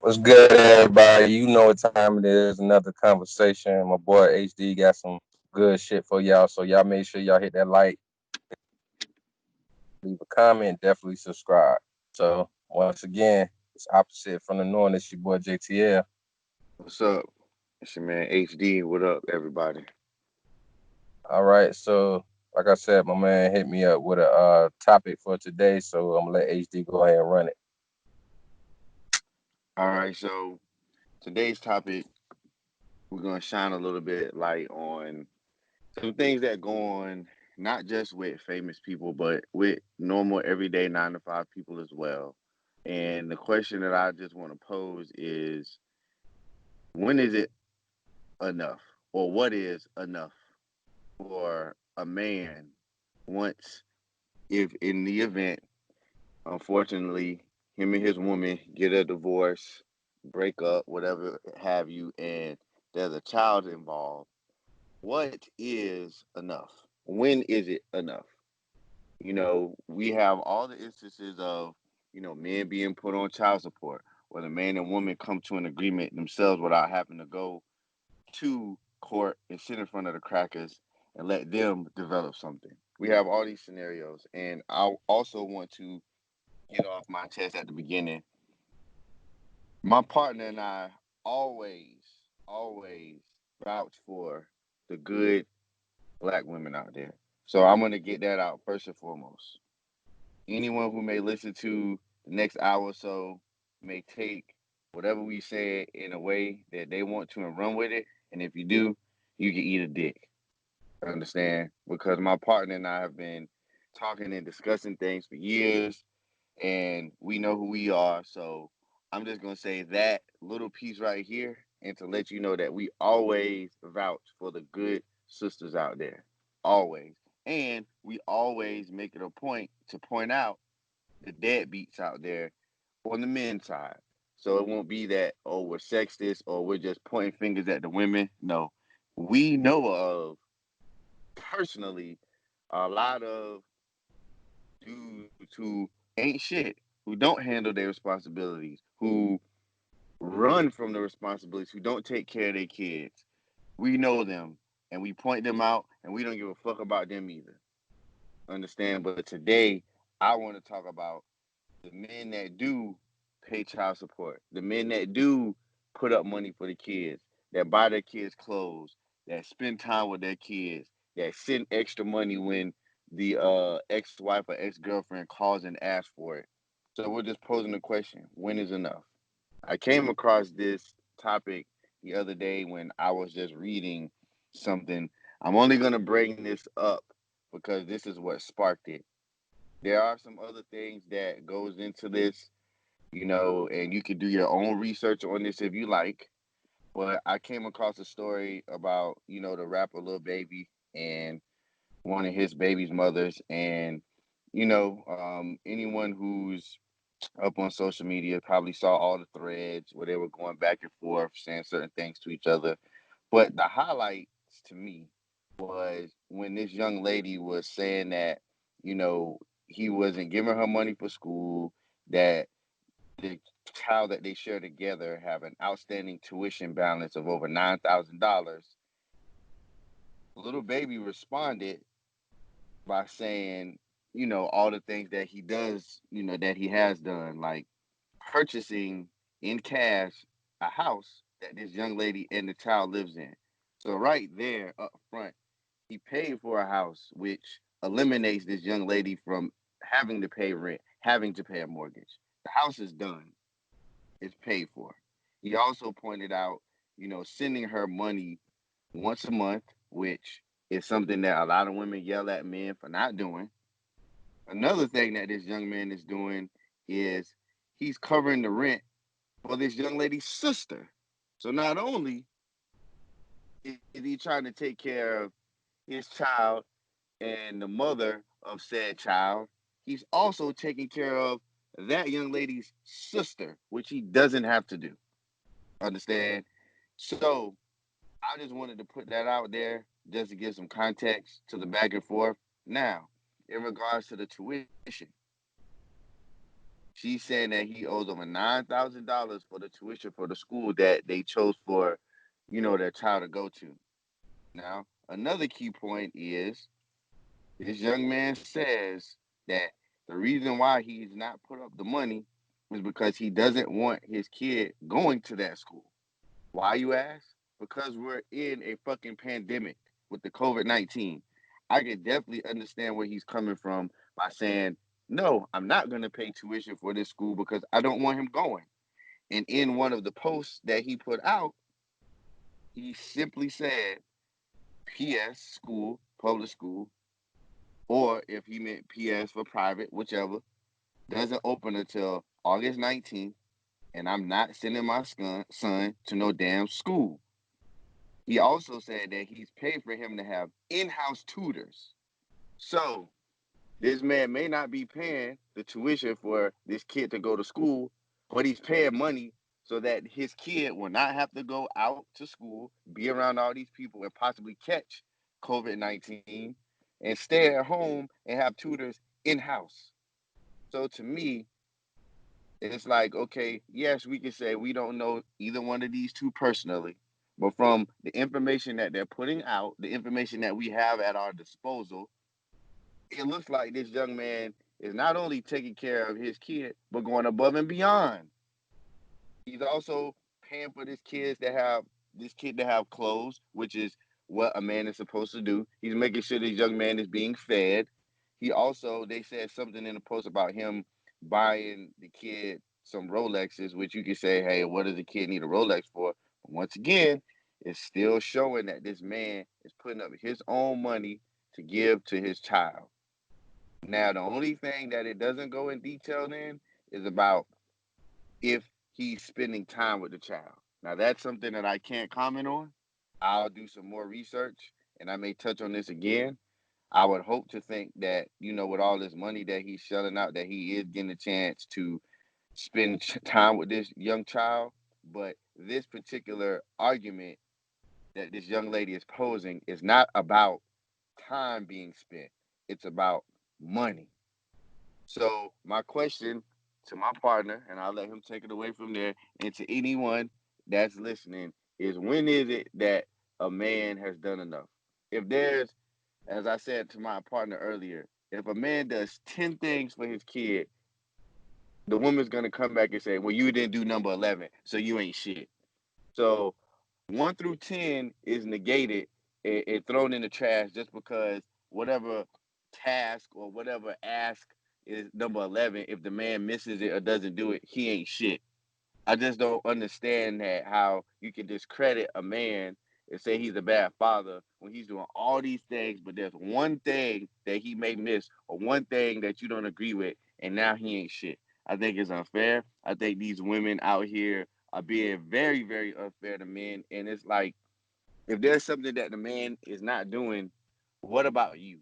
What's good, everybody? You know what time it is. Another conversation. My boy HD got some good shit for y'all. So y'all make sure y'all hit that like, leave a comment, definitely subscribe. So once again, it's opposite from the norm. It's your boy JTL. What's up? It's your man HD. What up, everybody? All right. So like I said, my man hit me up with a topic for today. So I'm gonna let HD go ahead and run it. All right, so today's topic, we're gonna shine a little bit light on some things that go on not just with famous people, but with normal everyday 9 to 5 people as well. And the question that I just want to pose is, when is it enough? Or what is enough for a man once, if in the event, unfortunately, him and his woman get a divorce, break up, whatever have you, and there's a child involved. What is enough? When is it enough? We have all the instances of, men being put on child support, where the man and woman come to an agreement themselves without having to go to court and sit in front of the crackers and let them develop something. We have all these scenarios, and I also want to get off my chest at the beginning. My partner and I always vouch for the good black women out there. So I'm going to get that out first and foremost. Anyone who may listen to the next hour or so may take whatever we say in a way that they want to and run with it. And if you do, you can eat a dick. Understand? Because my partner and I have been talking and discussing things for years, and we know who we are. So I'm just gonna say that little piece right here, and to let you know that we always vouch for the good sisters out there, always, and we always make it a point to point out the deadbeats out there on the men's side. So it won't be that, oh, we're sexist or we're just pointing fingers at the women. No, we know of personally a lot of dudes who ain't shit, who don't handle their responsibilities, who run from the responsibilities, who don't take care of their kids. We know them and we point them out and we don't give a fuck about them either. Understand? But today, I want to talk about the men that do pay child support, the men that do put up money for the kids, that buy their kids clothes, that spend time with their kids, that send extra money when the ex-wife or ex-girlfriend calls and asks for it. So we're just posing the question, when is enough? I came across this topic the other day when I was just reading something. I'm only going to bring this up because this is what sparked it. There are some other things that goes into this, and you can do your own research on this if you like. But I came across a story about, the rapper Lil Baby and one of his baby's mothers, and anyone who's up on social media probably saw all the threads where they were going back and forth saying certain things to each other. But the highlights to me was when this young lady was saying that, you know, he wasn't giving her money for school, that the child that they share together have an outstanding tuition balance of over $9,000. Little baby responded by saying, all the things that he does, that he has done, like purchasing in cash a house that this young lady and the child lives in. So right there up front, he paid for a house, which eliminates this young lady from having to pay rent, having to pay a mortgage. The house is done. It's paid for. He also pointed out, sending her money once a month, which is something that a lot of women yell at men for not doing. Another thing that this young man is doing is he's covering the rent for this young lady's sister. So not only is he trying to take care of his child and the mother of said child, he's also taking care of that young lady's sister, which he doesn't have to do. Understand? So I just wanted to put that out there just to give some context to the back and forth. Now, in regards to the tuition, She's saying that he owes over $9,000 for the tuition for the school that they chose for, their child to go to. Now, another key point is this young man says that the reason why he's not put up the money is because he doesn't want his kid going to that school. Why, you ask? Because we're in a fucking pandemic with the COVID-19. I can definitely understand where he's coming from by saying, no, I'm not going to pay tuition for this school because I don't want him going. And in one of the posts that he put out, he simply said, PS school, public school, or if he meant PS for private, whichever, doesn't open until August 19th, and I'm not sending my son to no damn school. He also said that he's paid for him to have in-house tutors. So this man may not be paying the tuition for this kid to go to school, but he's paying money so that his kid will not have to go out to school, be around all these people, and possibly catch COVID-19 and stay at home and have tutors in-house. So to me, it's like, okay, yes, we can say we don't know either one of these two personally, but from the information that they're putting out, the information that we have at our disposal, it looks like this young man is not only taking care of his kid, but going above and beyond. He's also paying for this kid to have clothes, which is what a man is supposed to do. He's making sure this young man is being fed. He also, they said something in the post about him buying the kid some Rolexes, which you could say, hey, what does the kid need a Rolex for? But once again, it's still showing that this man is putting up his own money to give to his child. Now, the only thing that it doesn't go in detail in is about if he's spending time with the child. Now, that's something that I can't comment on. I'll do some more research and I may touch on this again. I would hope to think that, with all this money that he's shelling out, that he is getting a chance to spend time with this young child. But this particular argument that this young lady is posing is not about time being spent, it's about money. So my question to my partner, and I'll let him take it away from there, and to anyone that's listening, is when is it that a man has done enough? If there's, as I said to my partner earlier, if a man does 10 things for his kid, the woman's gonna come back and say, well, you didn't do number 11, so you ain't shit. So 1 through 10 is negated and thrown in the trash just because whatever task or whatever ask is number 11. If the man misses it or doesn't do it, he ain't shit. I just don't understand that how you can discredit a man and say he's a bad father when he's doing all these things, but there's one thing that he may miss or one thing that you don't agree with, and now he ain't shit. I think it's unfair. I think these women out here are being very, very unfair to men, and it's like if there's something that the man is not doing, what about you?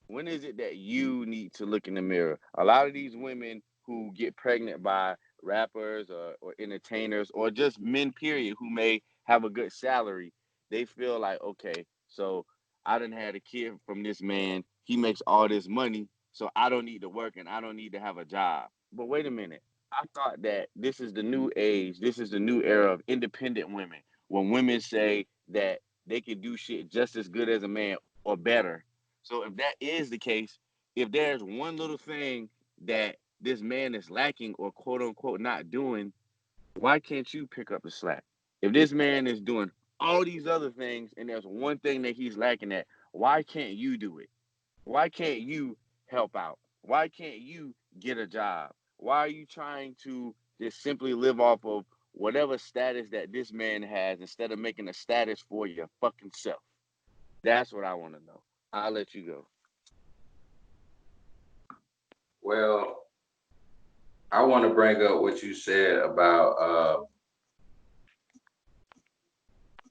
When is it that you need to look in the mirror? A lot of these women who get pregnant by rappers or entertainers or just men, period, who may have a good salary, they feel like, okay, so I done had a kid from this man. He makes all this money, so I don't need to work and I don't need to have a job. But wait a minute. I thought that this is the new age. This is the new era of independent women. When women say that they can do shit just as good as a man or better. So if that is the case, if there's one little thing that this man is lacking or quote unquote not doing, why can't you pick up the slack? If this man is doing all these other things and there's one thing that he's lacking at, why can't you do it? Why can't you help out? Why can't you get a job? Why are you trying to just simply live off of whatever status that this man has instead of making a status for your fucking self? That's what I want to know. I'll let you go. Well, I want to bring up what you said about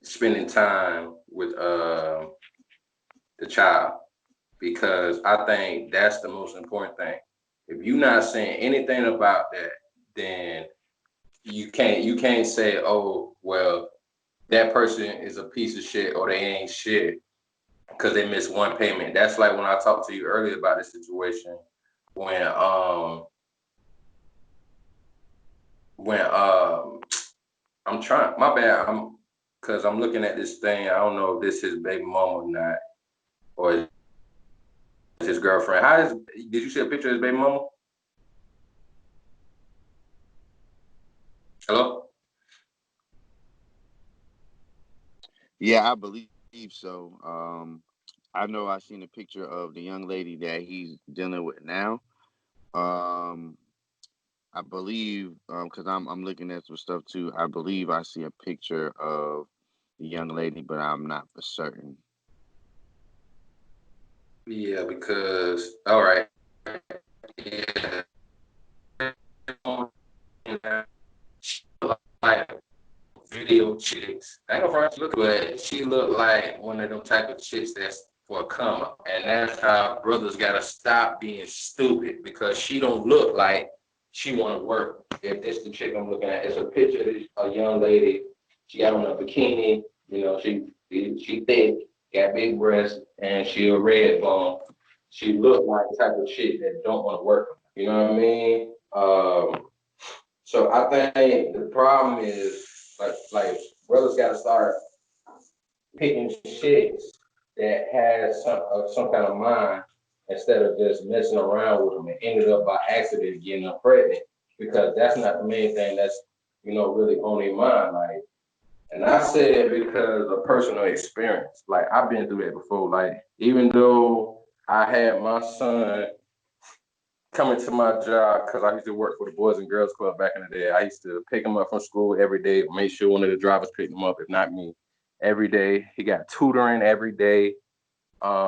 spending time with the child because I think that's the most important thing. If you're not saying anything about that, then you can't say, oh well, that person is a piece of shit or they ain't shit because they missed one payment. That's like when I talked to you earlier about the situation when when I'm trying. My bad. Cause I'm looking at this thing. I don't know if this is baby mama or not, or is his girlfriend. Did you see a picture of his baby mama? Hello. Yeah, I believe so. I know I seen a picture of the young lady that he's dealing with now. Um, I believe because I'm looking at some stuff too. I believe I see a picture of the young lady, but I'm not for certain. Yeah, because all right. Yeah, like video chicks. I ain't gonna front you look, but she looked like one of them type of chicks that's for a come up. And that's how brothers gotta stop being stupid because she don't look like she wanna work. If this the chick I'm looking at, it's a picture of a young lady. She got on a bikini, she thick, got big breasts, and she a red bone. She looked like the type of chick that don't want to work. You know what I mean? So I think the problem is like brothers got to start picking chicks that has some kind of mind instead of just messing around with them and ended up by accident getting them pregnant because that's not the main thing that's really on their mind. Like, and I say that because of personal experience. Like I've been through that before. Like even though I had my son coming to my job because I used to work for the Boys and Girls Club back in the day. I used to pick him up from school every day, make sure one of the drivers picked him up, if not me, every day. He got tutoring every day.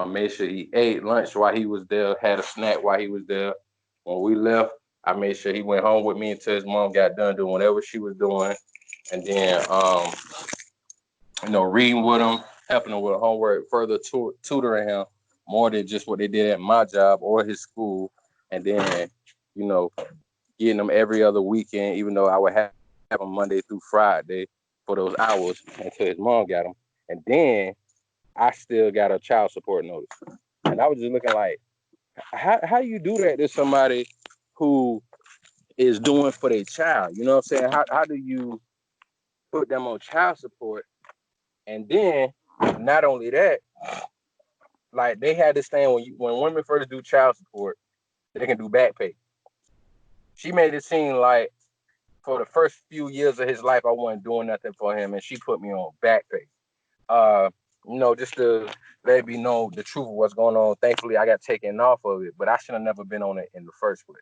Made sure he ate lunch while he was there, had a snack while he was there. When we left, I made sure he went home with me until his mom got done doing whatever she was doing. And then, reading with him, helping him with homework, further tutoring him more than just what they did at my job or his school. And then, you know, getting them every other weekend, even though I would have them Monday through Friday for those hours until his mom got them. And then I still got a child support notice. And I was just looking like, how do you do that to somebody who is doing for their child? You know what I'm saying? How do you put them on child support? And then not only that, like they had this thing when women first do child support, they can do back pay. She made it seem like for the first few years of his life, I wasn't doing nothing for him, and she put me on back pay. Uh, just to let it be known the truth of what's going on. Thankfully, I got taken off of it, but I should have never been on it in the first place.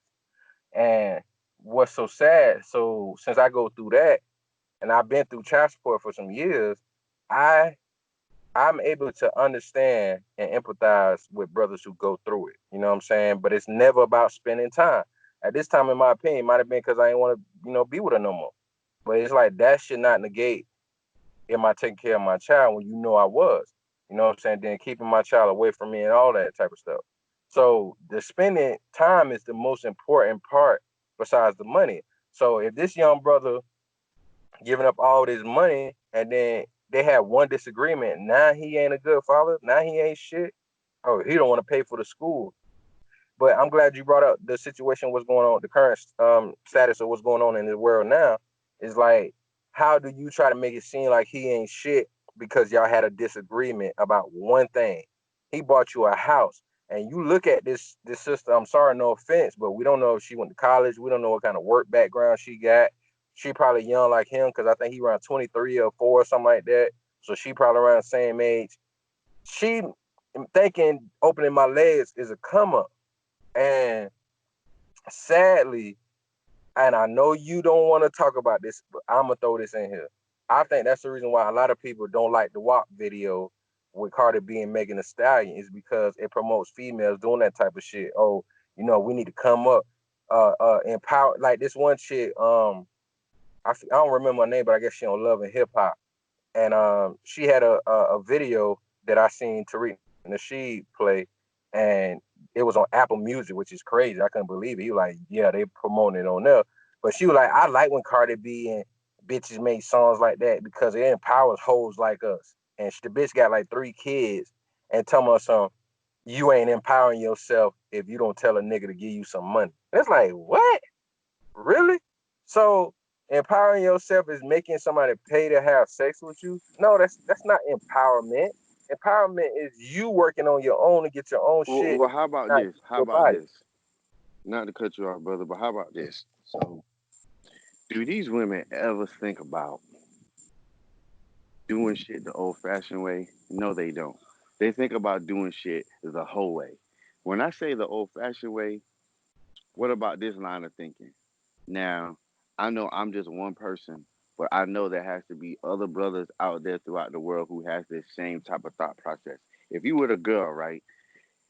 And what's so sad? So since I go through that, and I've been through child support for some years, I I'm able to understand and empathize with brothers who go through it. You know what I'm saying? But it's never about spending time. At this time, in my opinion, it might have been because I didn't want to, be with her no more. But it's like that should not negate am I taking care of my child when I was. You know what I'm saying? Then keeping my child away from me and all that type of stuff. So the spending time is the most important part besides the money. So if this young brother giving up all this money and then they had one disagreement, now he ain't a good father, now he ain't shit. Oh, he don't want to pay for the school. But I'm glad you brought up the situation, what's going on, the current status of what's going on in the world now. Is like, how do you try to make it seem like he ain't shit because y'all had a disagreement about one thing? He bought you a house, and you look at this sister. I'm sorry, no offense, but we don't know if she went to college. We don't know what kind of work background she got. She probably young like him because I think he around 23 or 4 or something like that. So she probably around the same age. She thinking opening my legs is a come up. And sadly, and I know you don't want to talk about this, but I'm gonna throw this in here. I think that's the reason why a lot of people don't like the WAP video with Cardi B and Megan Thee Stallion is because it promotes females doing that type of shit. Oh, we need to come up, empower. Like this one chick, I don't remember her name, but I guess she on Love and Hip Hop, and she had a video that I seen Tariq Nasheed play, and it was on Apple Music, which is crazy. I couldn't believe it. He was like, yeah, they promoting it on there. But she was like, I like when Cardi B and bitches make songs like that because it empowers hoes like us. And the bitch got like 3 kids and tell me something, you ain't empowering yourself if you don't tell a nigga to give you some money. It's like, what? Really? So Empowering yourself is making somebody pay to have sex with you. No, that's not empowerment. Empowerment is you working on your own to get your own shit, Well, how about not this? How your about body. this? Not to cut you off, brother, but how about this? So, do these women ever think about doing shit the old fashioned way? No, they don't. They think about doing shit the whole way. When I say the old fashioned way, what about this line of thinking? Now, I know I'm just one person, but I know there has to be other brothers out there throughout the world who has this same type of thought process. If you were a girl, right?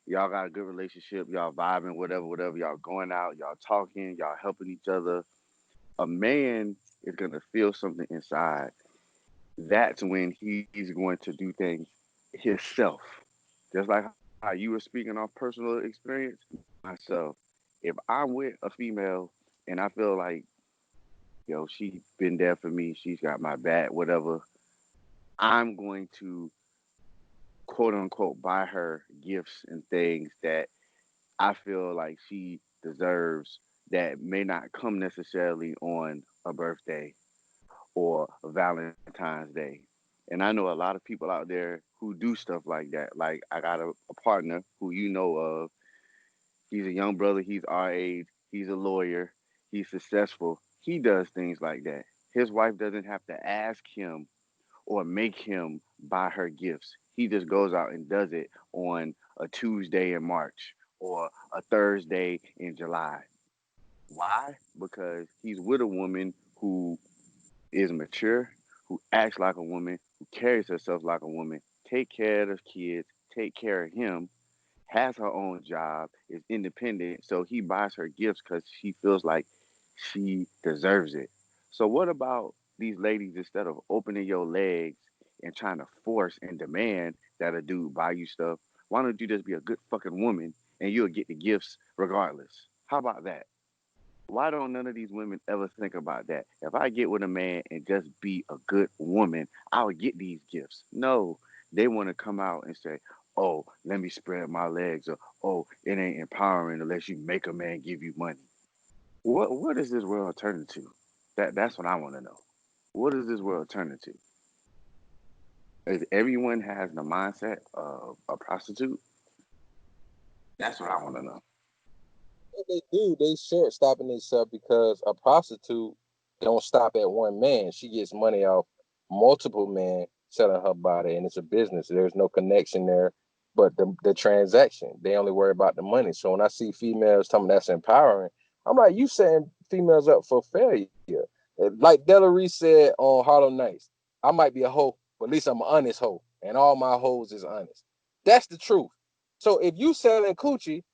Y'all got a good relationship, y'all vibing, whatever, whatever, y'all going out, y'all talking, y'all helping each other. A man is gonna feel something inside. That's when he's going to do things himself. Just like how you were speaking off personal experience, myself. If I'm with a female and I feel like, yo, she's been there for me, she's got my back, whatever, I'm going to quote unquote buy her gifts and things that I feel like she deserves that may not come necessarily on a birthday or a Valentine's Day. And I know a lot of people out there who do stuff like that. Like I got a partner who you know of. He's a young brother. He's our age. He's a lawyer. He's successful. He does things like that. His wife doesn't have to ask him or make him buy her gifts. He just goes out and does it on a Tuesday in March or a Thursday in July. Why? Because he's with a woman who is mature, who acts like a woman, who carries herself like a woman, take care of the kids, take care of him, has her own job, is independent, so he buys her gifts because she feels like she deserves it. So what about these ladies instead of opening your legs and trying to force and demand that a dude buy you stuff? Why don't you just be a good fucking woman and you'll get the gifts regardless? How about that? Why don't none of these women ever think about that? If I get with a man and just be a good woman, I'll get these gifts. No, they want to come out and say, "Oh, let me spread my legs," or "Oh, it ain't empowering unless you make a man give you money." What is this world turning to? That's what I want to know. What is this world turning to? If everyone has the mindset of a prostitute, that's what I want to know. What they do, they short stopping themselves because a prostitute don't stop at one man. She gets money off multiple men selling her body, and it's a business. There's no connection there, but the transaction. They only worry about the money. So when I see females telling me that's empowering, I'm like, you setting females up for failure. Like Delary said on Harlem Nights, I might be a hoe, but at least I'm an honest hoe, and all my hoes is honest. That's the truth. So if you selling coochie,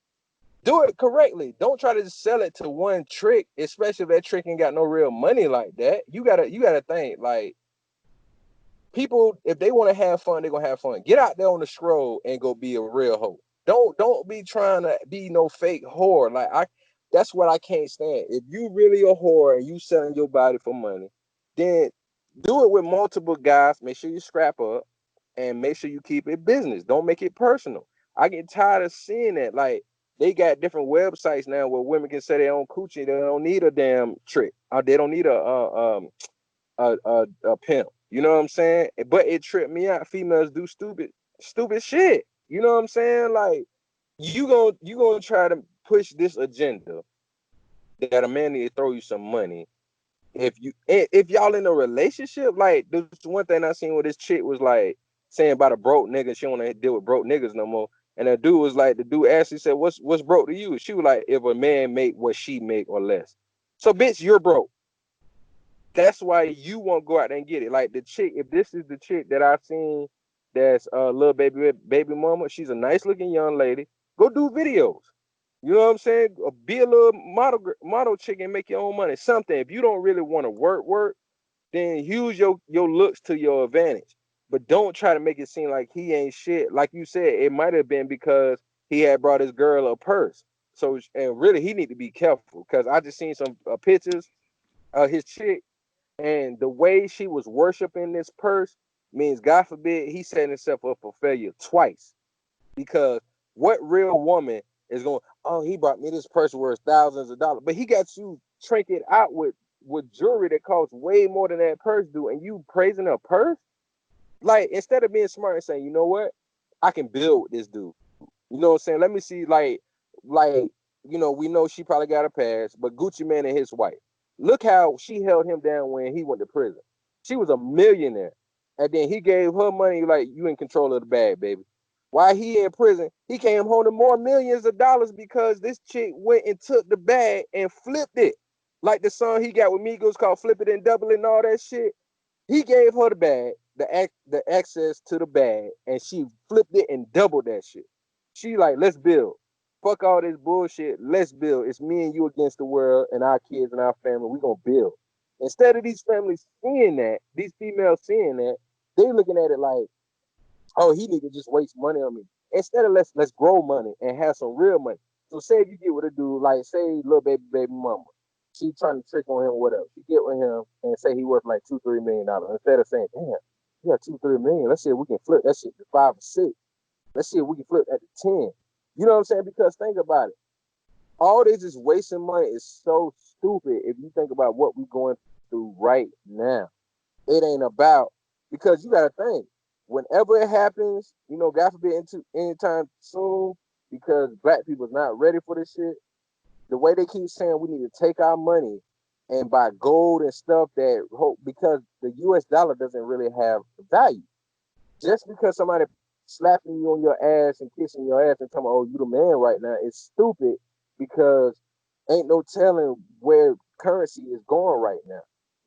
do it correctly. Don't try to just sell it to one trick, especially if that trick ain't got no real money like that. You gotta think like people, if they want to have fun, they're gonna have fun. Get out there on the scroll and go be a real hoe. Don't be trying to be no fake whore. Like I that's what I can't stand. If you really a whore and you selling your body for money, then do it with multiple guys. Make sure you scrap up and make sure you keep it business. Don't make it personal. I get tired of seeing that. Like they got different websites now where women can say their own coochie. They don't need a damn trick. Or they don't need a pimp. You know what I'm saying? But it tripped me out. Females do stupid shit. You know what I'm saying? Like you gonna try to push this agenda that a man need to throw you some money. If y'all in a relationship, like there's one thing I seen where this chick was like saying about a broke nigga, she don't want to deal with broke niggas no more. And the dude was like, the dude actually said, "What's broke to you?" She was like, "If a man make what she make or less." So bitch, you're broke. That's why you won't go out there and get it. Like the chick, if this is the chick that I've seen that's a little baby mama, she's a nice looking young lady. Go do videos. You know what I'm saying? Be a little model chick and make your own money. Something. If you don't really want to work, then use your looks to your advantage. But don't try to make it seem like he ain't shit. Like you said, it might have been because he had brought his girl a purse. So and really, he need to be careful because I just seen some pictures of his chick and the way she was worshiping this purse means, God forbid, he set himself up for failure twice. Because what real woman is going, oh, he brought me this purse worth thousands of dollars, but he got you trinket out with with jewelry that costs way more than that purse do, and you praising a purse? Like, instead of being smart and saying, you know what, I can build with this dude. You know what I'm saying? Let me see, like, we know she probably got a pass, but Gucci Man and his wife. Look how she held him down when he went to prison. She was a millionaire. And then he gave her money, like, you in control of the bag, baby. While he in prison, he came home to more millions of dollars because this chick went and took the bag and flipped it. Like the song he got with Migos called Flip It and Double It and all that shit. He gave her the bag, the access to the bag, and she flipped it and doubled that shit. She like, let's build. Fuck all this bullshit. Let's build. It's me and you against the world and our kids and our family. We gonna build. Instead of these families seeing that, these females seeing that, they looking at it like, oh, he need to just waste money on me. Instead of let's grow money and have some real money. So say if you get with a dude, like say little baby mama, she trying to trick on him or whatever. She get with him and say he worth like $2-3 million. Instead of saying, damn, you got 2-3 million. Let's see if we can flip that shit to 5 or 6. Let's see if we can flip that to 10. You know what I'm saying? Because think about it. All this is wasting money is so stupid if you think about what we're going through right now. It ain't about, because you gotta think, whenever it happens, God forbid into anytime soon, because black people's not ready for this shit. The way they keep saying we need to take our money and buy gold and stuff that hope, because the US dollar doesn't really have value. Just because somebody slapping you on your ass and kissing your ass and telling you, oh, you the man right now, it's stupid, because ain't no telling where currency is going right now.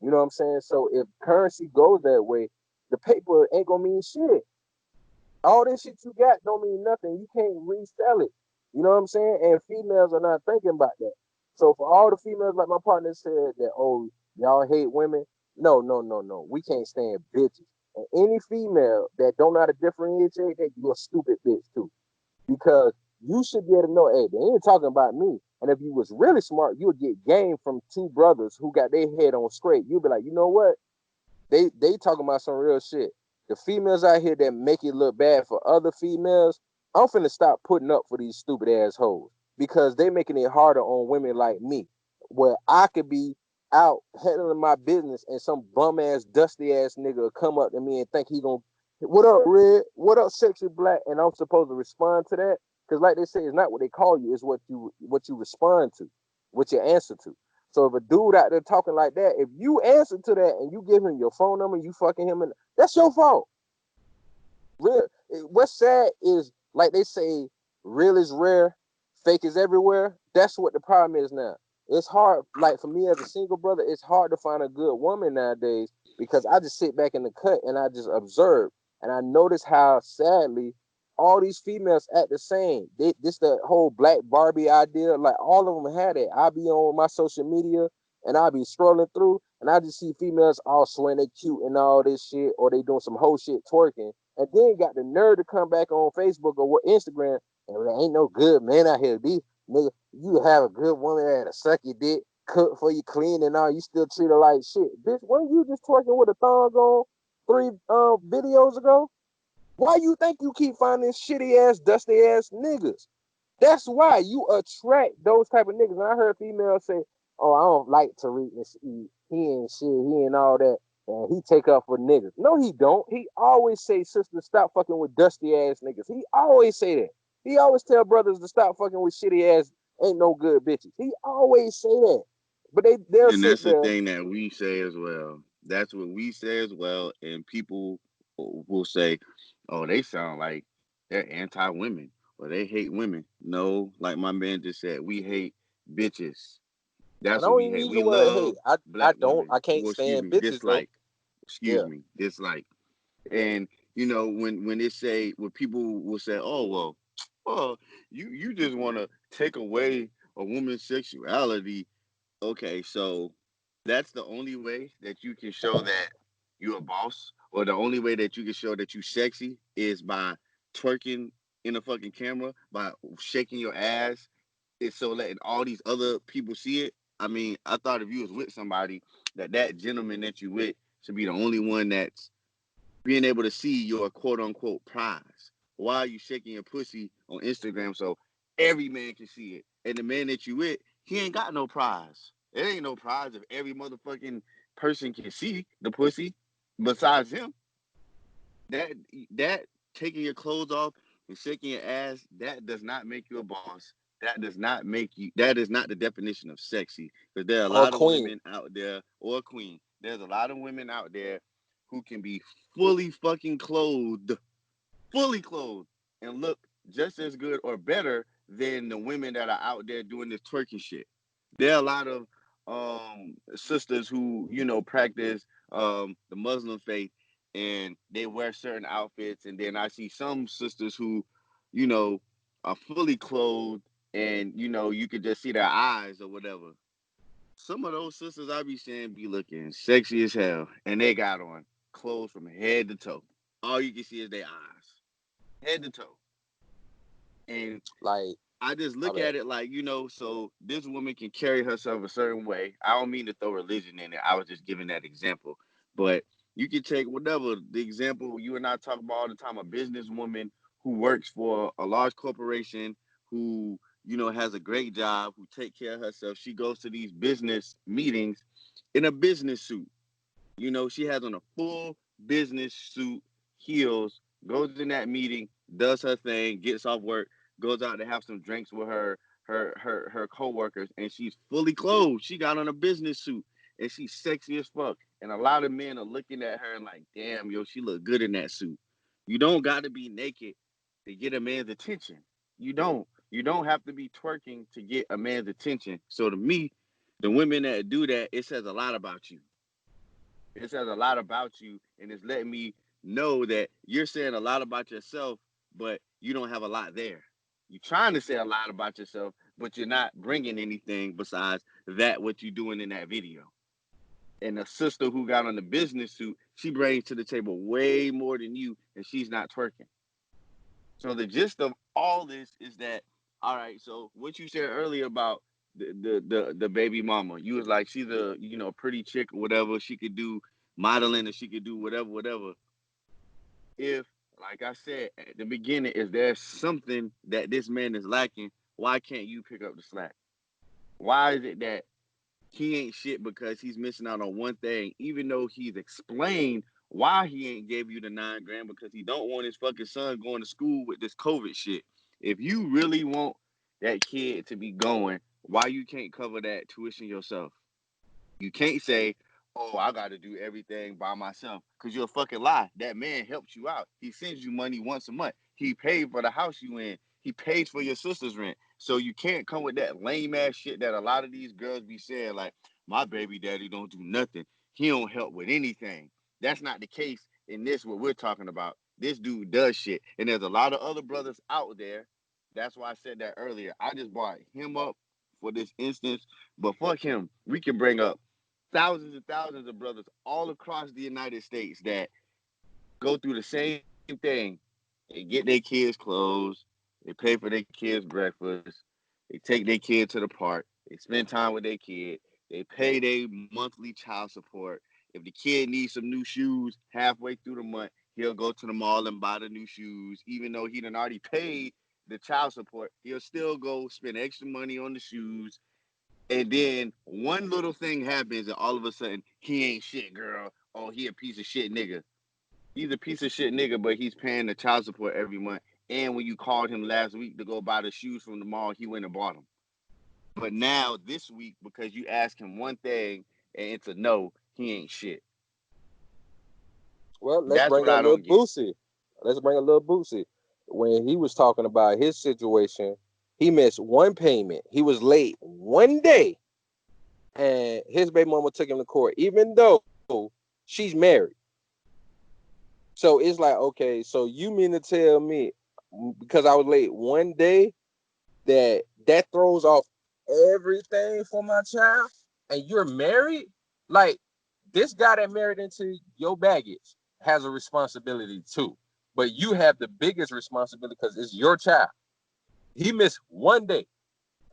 You know what I'm saying? So if currency goes that way, the paper ain't gonna mean shit. All this shit you got don't mean nothing. You can't resell it. You know what I'm saying? And females are not thinking about that. So for all the females, like my partner said, that, oh, y'all hate women. No, no, no, no. We can't stand bitches. And any female that don't know how to differentiate that, you a stupid bitch too. Because you should be able to know, hey, they ain't talking about me. And if you was really smart, you would get game from two brothers who got their head on straight. You'd be like, you know what? They talking about some real shit. The females out here that make it look bad for other females, I'm finna stop putting up for these stupid assholes, because they making it harder on women like me, where I could be out handling my business and some bum ass, dusty ass nigga will come up to me and think he gonna, what up, Red? What up, sexy black? And I'm supposed to respond to that, because like they say, it's not what they call you, it's what you respond to, what you answer to. So if a dude out there talking like that, if you answer to that and you give him your phone number, you fucking him, and that's your fault. Real. What's sad is, like they say, real is rare, fake is everywhere. That's what the problem is now. It's hard, like for me as a single brother, it's hard to find a good woman nowadays, because I just sit back in the cut and I just observe, and I notice how sadly all these females act the same. This the whole black Barbie idea. Like all of them had it. I be on my social media and I be scrolling through and I just see females all swearing they cute and all this shit, or they doing some whole shit twerking, and then got the nerve to come back on Facebook or Instagram and there ain't no good man out here. These nigga, you have a good woman that'll suck your dick, cook for you, clean and all. You still treat her like shit, bitch. Weren't you just twerking with a thong on 3 videos ago? Why you think you keep finding shitty ass, dusty ass niggas? That's why you attract those type of niggas. And I heard females say, "Oh, I don't like Tariq and he ain't shit, he ain't all that, and he take up for niggas." No, he don't. He always say, "Sister, stop fucking with dusty ass niggas." He always say that. He always tell brothers to stop fucking with shitty ass, ain't no good bitches. He always say that. But they'll And that's sit the there. thing that we say as well. That's what we say as well. And people will say, oh, they sound like they're anti women or they hate women. No, like my man just said, we hate bitches. And I That's what don't we even hate. use the We word hate. love I black don't. women. I can't Well, excuse stand me, bitches though. dislike. Excuse Yeah. me, dislike. And when they say, when people will say, oh well, oh, you just want to take away a woman's sexuality. Okay, so that's the only way that you can show that you're a boss, or the only way that you can show that you sexy is by twerking in a fucking camera, by shaking your ass, is so letting all these other people see it. I mean, I thought if you was with somebody, that gentleman that you with should be the only one that's being able to see your quote unquote prize. Why are you shaking your pussy on Instagram so every man can see it? And the man that you with, he ain't got no prize. It ain't no prize if every motherfucking person can see the pussy besides him. That that taking your clothes off and shaking your ass, that does not make you a boss. That does not make you. That is not the definition of sexy. Because there are a or lot of queen. women out there, or a queen. There's a lot of women out there who can be fully fucking clothed, fully clothed, and look just as good or better than the women that are out there doing this twerking shit. There are a lot of sisters who practice the Muslim faith, and they wear certain outfits, and then I see some sisters who you know are fully clothed, and you could just see their eyes or whatever. Some of those sisters I be seeing be looking sexy as hell, and they got on clothes from head to toe. All you can see is their eyes, head to toe. And Like, I just I look bet. at it like, so this woman can carry herself a certain way. I don't mean to throw religion in it. I was just giving that example. But you can take whatever the example you and I talk about all the time, a businesswoman who works for a large corporation, who, has a great job, who take care of herself. She goes to these business meetings in a business suit. She has on a full business suit, heels, goes in that meeting, does her thing, gets off work, goes out to have some drinks with her coworkers, and she's fully clothed. She got on a business suit, and she's sexy as fuck. And a lot of men are looking at her and like, damn, yo, she look good in that suit. You don't got to be naked to get a man's attention. You don't. You don't have to be twerking to get a man's attention. So to me, the women that do that, it says a lot about you. It says a lot about you, and it's letting me know that you're saying a lot about yourself, but you don't have a lot there. You're trying to say a lot about yourself, but you're not bringing anything besides that what you're doing in that video. And the sister who got on the business suit, she brings to the table way more than you, and she's not twerking. So the gist of all this is that, all right. So what you said earlier about the baby mama, you was like she's a pretty chick or whatever. She could do modeling and she could do whatever. If, like I said at the beginning, is there something that this man is lacking? Why can't you pick up the slack? Why is it that he ain't shit because he's missing out on one thing, even though he's explained why he ain't gave you the 9 grand because he don't want his fucking son going to school with this COVID shit. If you really want that kid to be going, why you can't cover that tuition yourself? You can't say, "Oh, I got to do everything by myself," because you're a fucking lie. That man helps you out. He sends you money once a month. He paid for the house you in. He pays for your sister's rent. So you can't come with that lame ass shit that a lot of these girls be saying, like, "My baby daddy don't do nothing. He don't help with anything." That's not the case in this what we're talking about. This dude does shit, and there's a lot of other brothers out there. That's why I said that earlier. I just brought him up for this instance, but fuck him. We can bring up thousands and thousands of brothers all across the United States that go through the same thing. They get their kids clothes, they pay for their kids breakfast, they take their kid to the park, they spend time with their kid, they pay their monthly child support. If the kid needs some new shoes halfway through the month, he'll go to the mall and buy the new shoes. Even though he done already paid the child support, he'll still go spend extra money on the shoes, and then one little thing happens, and all of a sudden he ain't shit, girl. Oh, he a piece of shit nigga. He's a piece of shit nigga, but he's paying the child support every month. And when you called him last week to go buy the shoes from the mall, he went and bought them. But now this week, because you ask him one thing and it's a no, he ain't shit. Well, let's That's bring what up I Lil don't get. Boosie. Let's bring a Lil Boosie. When he was talking about his situation, he missed one payment. He was late one day, and his baby mama took him to court, even though she's married. So it's like, okay, so you mean to tell me because I was late one day that throws off everything for my child, and you're married? Like, this guy that married into your baggage has a responsibility too, but you have the biggest responsibility because it's your child. He missed one day,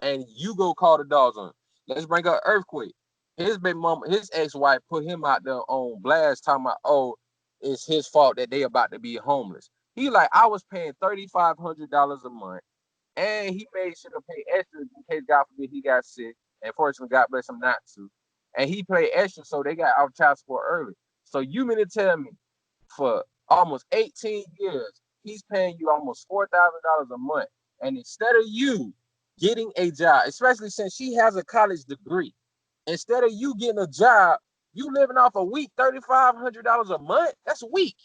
and you go call the dogs on him. Let's bring up Earthquake. His baby mama, his ex-wife put him out there on blast talking about, oh, it's his fault that they about to be homeless. He like, I was paying $3,500 a month, and he made sure to pay extra in case God forbid he got sick. and fortunately, God bless him not to. And he paid extra, so they got off child support early. So you mean to tell me for almost 18 years, he's paying you almost $4,000 a month. And instead of you getting a job, especially since she has a college degree, instead of you getting a job, you living off a week, $3,500 a month? That's weak.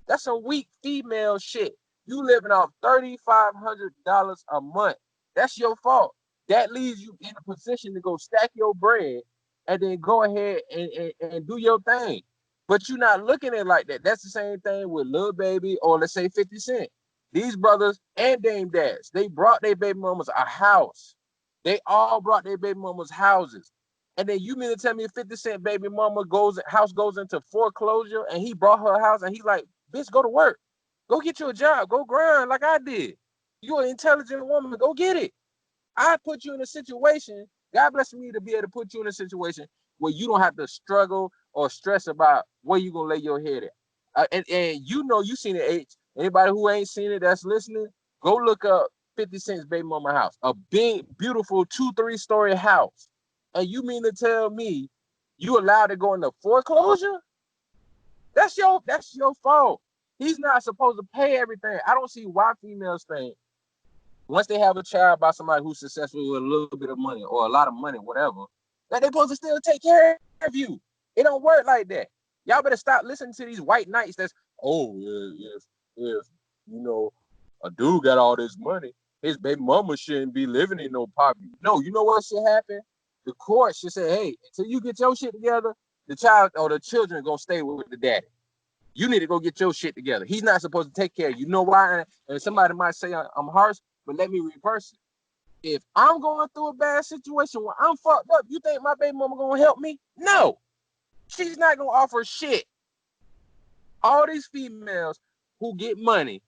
That's some weak female shit. You living off $3,500 a month. That's your fault. That leaves you in a position to go stack your bread and then go ahead and do your thing. But you're not looking at it like that. That's the same thing with Lil Baby or let's say 50 Cent. These brothers and Dame Dash, they brought their baby mamas a house. They all brought their baby mamas houses. And then you mean to tell me 50 Cent baby mama house goes into foreclosure and he brought her a house and he like, bitch, go to work. Go get you a job. Go grind like I did. You're an intelligent woman. Go get it. I put you in a situation. God bless me to be able to put you in a situation where you don't have to struggle or stress about where you're going to lay your head at. And you know you seen it, H. Anybody who ain't seen it that's listening, go look up 50 Cent's baby mama house. A big, beautiful 2-3 story house. And you mean to tell me you allowed to go into foreclosure? That's your fault. He's not supposed to pay everything. I don't see why females think once they have a child by somebody who's successful with a little bit of money or a lot of money, whatever, that they're supposed to still take care of you. It don't work like that. Y'all better stop listening to these white knights that's, oh, if you know, a dude got all this money, his baby mama shouldn't be living in no poverty. No, you know what should happen? The court should say, hey, until you get your shit together, the child or the children gonna stay with the daddy. You need to go get your shit together. He's not supposed to take care of you. You know why? And somebody might say I'm harsh, but let me reverse it. If I'm going through a bad situation where I'm fucked up, you think my baby mama gonna help me? No, she's not gonna offer shit. All these females who get money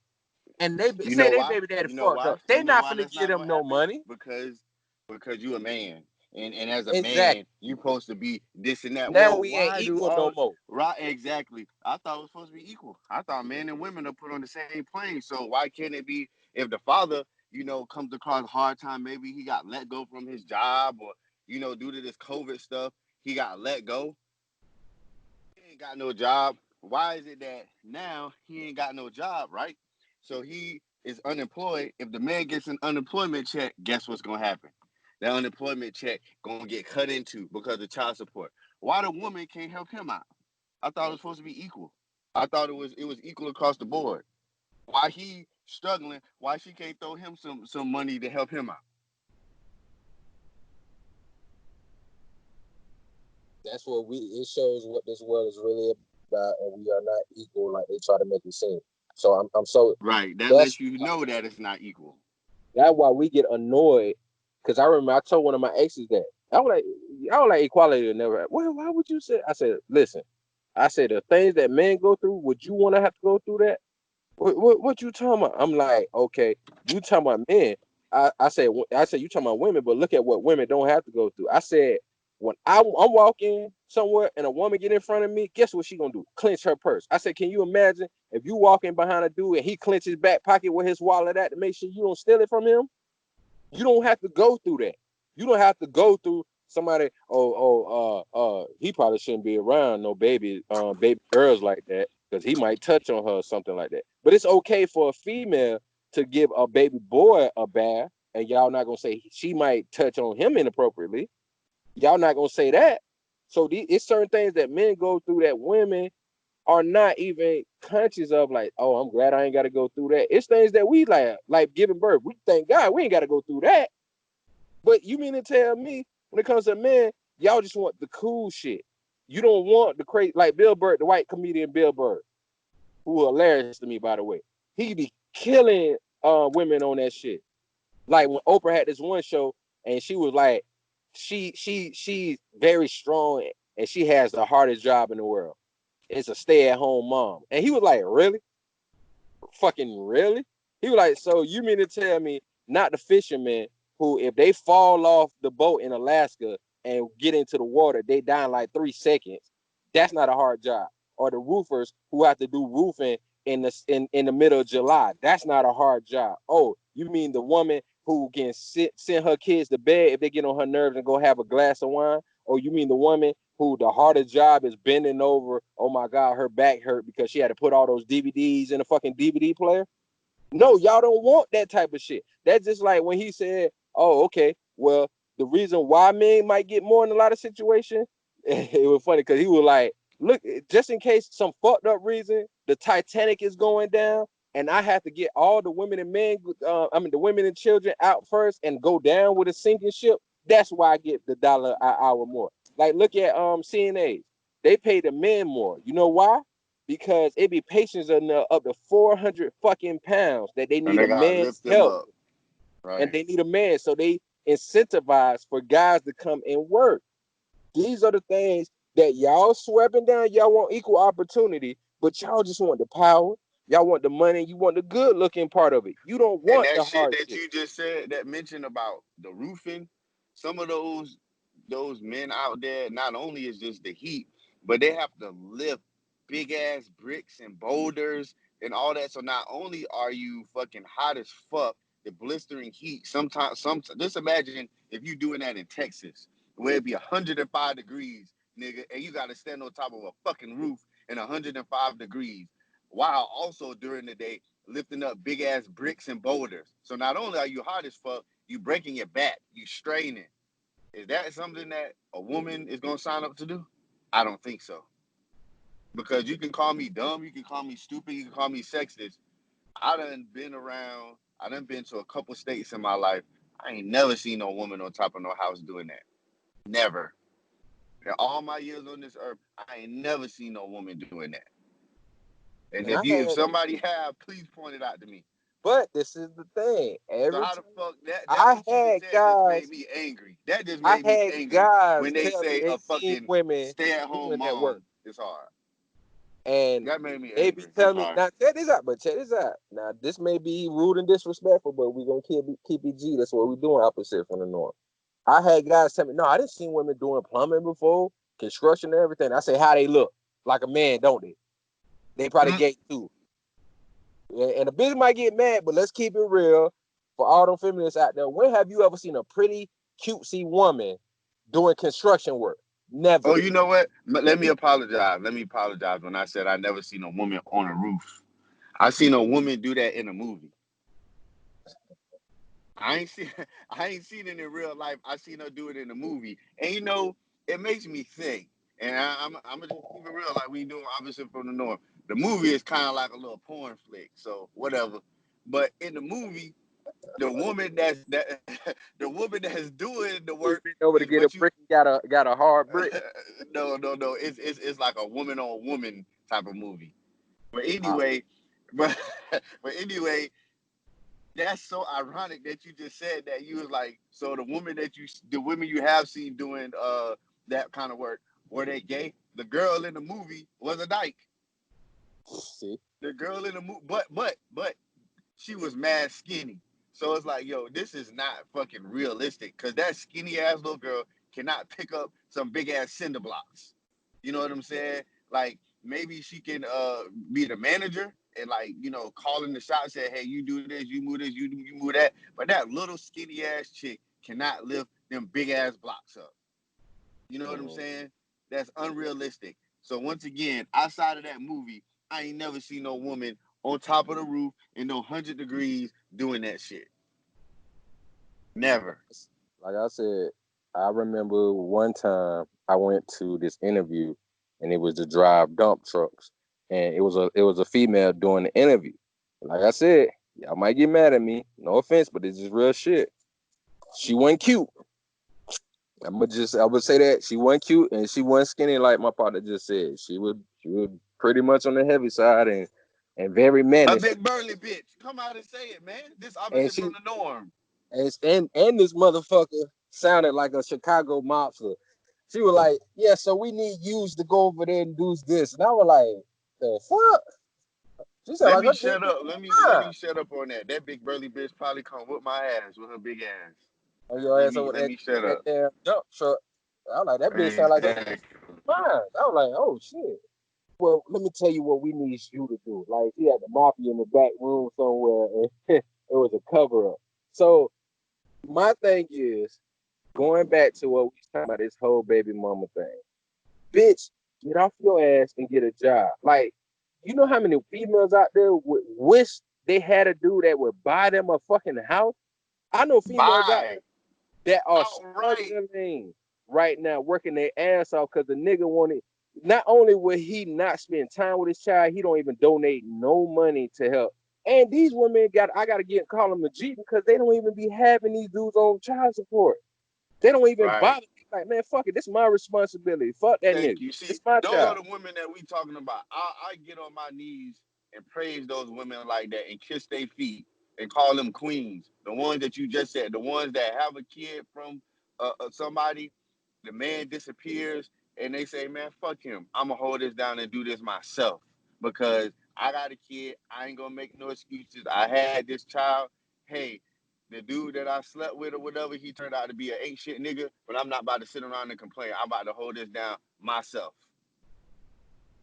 and they You say know they why? baby daddy You know fucked why? up, they You know not why finna that's give not them gonna no happen? money. Because you a man. And as a Exactly. man, you supposed to be this and that. Now Well, we ain't why do equal no all more. right? Exactly. I thought it was supposed to be equal. I thought men and women are put on the same plane. So why can't it be if the father, comes across a hard time, maybe he got let go from his job or, due to this COVID stuff, he got let go. He ain't got no job. Why is it that now he ain't got no job, right? So he is unemployed. If the man gets an unemployment check, guess what's gonna happen? That unemployment check gonna get cut into because of child support. Why the woman can't help him out? I thought it was supposed to be equal. I thought it was equal across the board. Why he struggling? Why she can't throw him some money to help him out? That's what it shows what this world is really about, and we are not equal like they try to make it seem. So I'm so Right. That that's lets you know that it's not equal. that's why we get annoyed. Cause I remember I told one of my exes that I was like equality will never. Well, why would you say? I said, listen, I said the things that men go through, would you want to have to go through that? What you talking about? I'm like, okay, you talking about men. I said you talking about women, but look at what women don't have to go through. I said when I'm walking somewhere and a woman get in front of me, guess what she gonna do? Clench her purse. I said, can you imagine if you walking behind a dude and he clenches his back pocket with his wallet at to make sure you don't steal it from him? You don't have to go through that. You don't have to go through somebody. He probably shouldn't be around no baby girls like that because he might touch on her or something like that. But it's okay for a female to give a baby boy a bath, and y'all not gonna say she might touch on him inappropriately. Y'all not gonna say that. So it's certain things that men go through that women are not even conscious of. Like, oh, I'm glad I ain't got to go through that. It's things that we like giving birth. We thank God we ain't got to go through that. But you mean to tell me when it comes to men, y'all just want the cool shit. You don't want the crazy, like Bill Burr, the white comedian Bill Burr, who hilarious to me, by the way. He be killing women on that shit. Like when Oprah had this one show and she was like, she's very strong and she has the hardest job in the world. It's a stay-at-home mom. And he was like, really? Fucking really? He was like, so you mean to tell me not the fishermen who, if they fall off the boat in Alaska and get into the water, they die in like 3 seconds. That's not a hard job. Or the roofers who have to do roofing in the middle of July. That's not a hard job. Oh, you mean the woman who can send her kids to bed if they get on her nerves and go have a glass of wine? Or you mean the woman who the hardest job is bending over? Oh my God, her back hurt because she had to put all those DVDs in a fucking DVD player. No, y'all don't want that type of shit. That's just like when he said, "Oh, okay, well, the reason why men might get more in a lot of situations." It was funny because he was like, "Look, just in case some fucked up reason the Titanic is going down, and I have to get all the women and men, the women and children out first and go down with a sinking ship. That's why I get the dollar an hour more." Like, look at CNAs. They pay the men more. You know why? Because it be patients up to 400 fucking pounds that they And need they a gotta man's lift them help, up, and right? they need a man, so they incentivize for guys to come and work. These are the things that y'all sweeping down. Y'all want equal opportunity, but y'all just want the power. Y'all want the money. You want the good looking part of it. You don't And want that the shit hard that shit. you just said, that mentioned about the roofing, some of those men out there, not only is just the heat, but they have to lift big ass bricks and boulders and all that. So not only are you fucking hot as fuck, the blistering heat. Sometimes, just imagine if you doing that in Texas, where it be 105 degrees, nigga, and you got to stand on top of a fucking roof in 105 degrees, while also during the day lifting up big ass bricks and boulders. So not only are you hard as fuck, you breaking your back, you straining. Is that something that a woman is gonna sign up to do? I don't think so. Because you can call me dumb, you can call me stupid, you can call me sexist. I done been around, I done been to a couple states in my life. I ain't never seen no woman on top of no house doing that. Never. In all my years on this earth, I ain't never seen no woman doing that. And And I if had, somebody have, please point it out to me. but this is the thing. So Every how the time fuck that I what you just had said just made guys, me angry. That just I made me had angry guys when they tell me say they a seen fucking women stay at home doing that work. mom is hard. And That made me they be angry. I'm telling me, sorry. now check this out, but check this out. Now this may be rude and disrespectful, but we're gonna keep it G. That's what we're doing opposite from the norm. I had guys tell me, no, I didn't see women doing plumbing before, construction and everything. I say, how they look? Like a man, don't they? They probably Mm. gay too. And a bitch might get mad, but let's keep it real. For all them feminists out there, when have you ever seen a pretty cutesy woman doing construction work? Oh, Never. you know what? Let me apologize. Let me apologize when I said I never seen a woman on a roof. I seen a woman do that in a movie. I ain't seen I ain't seen it in real life. I seen her do it in a movie. And you know, it makes me think. And I'm gonna just keep it real, like we do obviously from the north. The movie is kind of like a little porn flick, so whatever. But in the movie, the woman that the woman that's doing the He work bent over to is get a what you brick and got a hard brick. no. It's like a woman on woman type of movie. But Uh, anyway, but but anyway, that's so ironic that you just said that. You was like, so the women you have seen doing that kind of work, were they gay? The girl in the movie was a dyke. see, The girl in the movie, but she was mad skinny. So it's like, yo, this is not fucking realistic because that skinny ass little girl cannot pick up some big ass cinder blocks. You know what I'm saying? Like maybe she can be the manager and like calling the shots, say, hey, you do this, you move this, you move that. But that little skinny ass chick cannot lift them big ass blocks up. You know what I'm mhm. saying? That's unrealistic. So once again, outside of that movie, I ain't never seen no woman on top of the roof in no 100 degrees doing that shit. Never. Like I said, I remember one time I went to this interview, and it was to drive dump trucks, and it was a female doing the interview. Like I said, y'all might get mad at me. No offense, but this is real shit. She wasn't cute. I would say that she wasn't cute and she wasn't skinny like my partner just said. She was pretty much on the heavy side and very A mannish. big burly bitch. Come out and say it, man. This And opposite she from the norm. and this motherfucker sounded like a Chicago mobster. She was like, "Yeah, so we need yous to go over there and do this." And I was like, "The fuck?" She said, Let "Like me her dick shut in up. the Let line." me shut up on that. That big burly bitch probably come whip my ass with her big ass. On your ass over Let there me shut that up. damn dump truck. I was like, "That bitch sound like her Exactly. mine." I was like, "Oh shit." Well, let me tell you what we need you to do. Like, he had the mafia in the back room somewhere, and it was a cover up. So My thing is going back to what we was talking about, this whole baby mama thing. Bitch, get off your ass and get a job. Like, you know how many females out there would wish they had a dude that would buy them a fucking house? I know females out Buy there that are outright. struggling right now, working their ass off because the nigga wanted. Not only will he not spend time with his child, he don't even donate no money to help. And these women I gotta call them a G because they don't even be having these dudes on child support. They don't even Right. bother. Like, man, fuck it. This is my responsibility. Fuck that Thank nigga. you. See, It's my those are child. the women that we talking about. I get on my knees and praise those women like that and kiss their feet and call them queens. The ones that you just said, the ones that have a kid from somebody, the man disappears and they say, man, fuck him. I'm going to hold this down and do this myself because I got a kid. I ain't going to make no excuses. I had this child. Hey, the dude that I slept with or whatever, he turned out to be an ain't shit nigga, but I'm not about to sit around and complain. I'm about to hold this down myself.